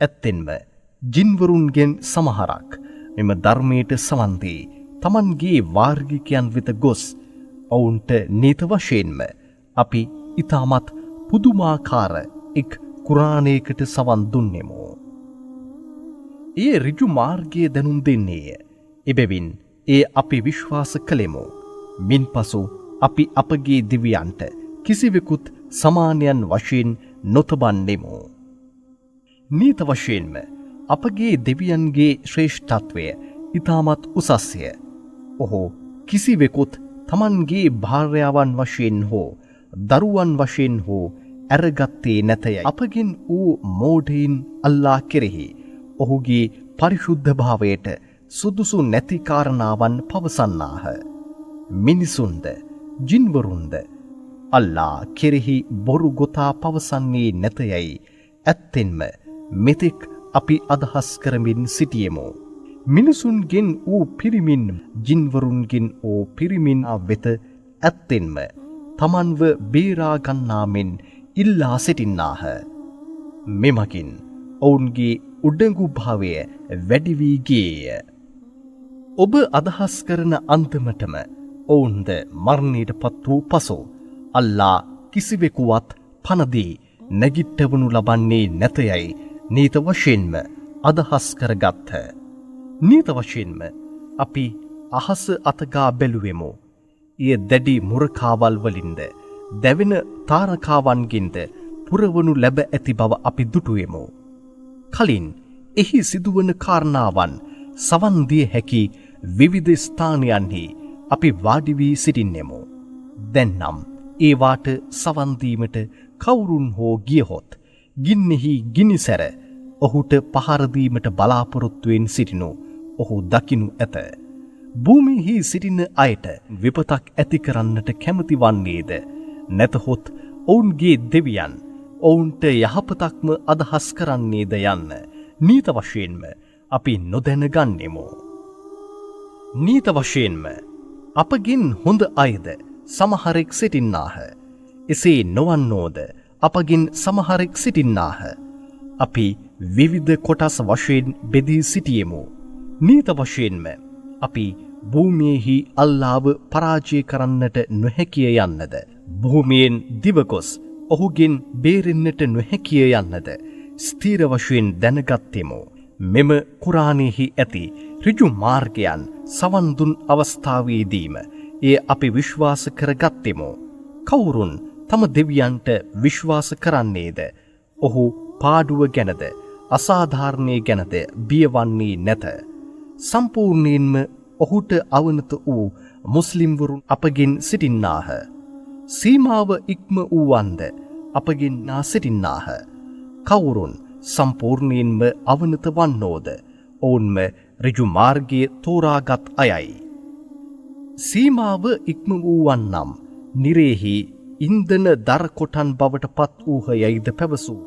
ඇත්තෙන්ම ජින්වරුන්ගෙන් සමහරක් මෙම ධර්මයට සවන් දී තමන්ගේ වාර්ගිකයන් වෙත ගොස් ඔවුන්ට නීත වශයෙන්ම අපි ඊටමත් පුදුමාකාර එක් කුරාණයකට සවන් දුන්නෙමු. ඒ ඍජු මාර්ගයේ දැනුම් දෙන්නේය. එබැවින් ඒ අපි විශ්වාස කළෙමු. මින්පසු අපි අපගේ දිව්‍යයන්ට කිසිවෙකුත් සමානයන් වශයෙන් නොතබන්නෙමු. නීත වශයෙන්ම අපගේ දෙවියන්ගේ ශ්‍රේෂ්ඨත්වය ඊටමත් උසස්ය. ඔහු කිසිවෙකුත් තමන්ගේ භාර්යාවන් වශයෙන් හෝ දරුවන් වශයෙන් හෝ ඇරගත්තේ නැතයයි. අපගෙන් වූ මෝඩයින් අල්ලා කෙරෙහි ඔහුගේ පරිශුද්ධ භාවයට සුදුසු නැති කාරණාවන් පවසන්නාහ. මිනිසුන්ද ජින්වරුන්ද අල්ලා කෙරෙහි බොරු ගොතා පවසන්නේ නැතයයි ඇත්තෙන්ම මෙතෙක් අපි අදහස් කරමින් සිටියෙමු. මිනිසුන්ගෙන් වූ පිරිමින් ජින්වරුන්ගෙන් වූ පිරිමින් වෙත ඇත්තෙන්ම තමන්ව බේරා ගන්නාමෙන් ඉල්ලා සිටින්නාහ. මෙමගින් ඔවුන්ගේ උඩඟු භාවය වැඩි වී ගියේය. ඔබ අදහස් කරන අන්තිමටම ඔවුන්ද මරණයට පත් වූ පසු අල්ලා කිසිවෙකුවත් පනදී නැගිට්ටවනු ලබන්නේ නැතයයි නීත වශයෙන්ම අදහස් කරගත්හ. නීත වශයෙන්ම අපි අහස අතගා බැලුවෙමු. එය දැඩි මුරකාවල් වලින්ද දැවෙන තාරකාවන්ගින්ද පුරවනු ලැබ ඇති බව අපි දුටුවෙමු. කලින් එහි සිදුවන කාරණාවන් සවන් දිය හැකි විවිධ ස්ථානයන්හි අපි වාඩි වී සිටින්නෙමු. දැන් නම් ඒවාට සවන් දීමට කවුරුන් හෝ ගියහොත් ගින්නෙහි ගිනිසැර ඔහුට පහර දීමට බලාපොරොත්තුවෙන් සිටිනු ඔහු දකිනු ඇත. භූමියෙහි සිටින අයට විපතක් ඇති කරන්නට කැමති වන්නේද නැතහොත් ඔවුන්ගේ දෙවියන් ඔවුන්ට යහපතක්ම අදහස් කරන්නේද යන්න නීත වශයෙන්ම අපි නොදැන ගන්නෙමු. නීත වශයෙන්ම අපගෙන් හොඳ අයද සමහරෙක් සිටින්නාහ. එසේ නොවන්නෝද අපගෙන් සමහරෙක් සිටින්නාහ. අපි විවිධ කොටස් වශයෙන් බෙදී සිටියෙමු. නීත වශයෙන්ම අපි භූමියෙහි අල්ලාව පරාජය කරන්නට නොහැකිය යන්නද භූමියෙන් දිවගොස් ඔහුගෙන් බේරෙන්නට නොහැකිය යන්නද ස්ථීර වශයෙන් දැනගත්තෙමු. මෙම කුරාණයෙහි ඇති ඍජු මාර්ගයන් සවන් දුන් අවස්ථාවේදීම එය අපි විශ්වාස කරගත්තෙමු. කවුරුන් තම දෙවියන්ට විශ්වාස කරන්නේද ඔහු පාඩුව ගැනද අසාධාරණය ගැනද බියවන්නේ නැත. සම්පූර්ණයෙන්ම ඔහුට අවනත වූ මුස්ලිම්වරුන් අපගෙන් සිටින්නාහ. සීමාව ඉක්ම වූවන්ද අපගෙන් නා සිටින්නාහ. කවුරුන් සම්පූර්ණයෙන්ම අවනත වන්නෝද ඔවුන්ම ඍජු මාර්ගයේ තෝරාගත් අයයි. සීමාව ඉක්ම වූවන් නම් නිරේහි ඉන්දන දර කොටන් බවට පත් වූහ යයිද පැවසූ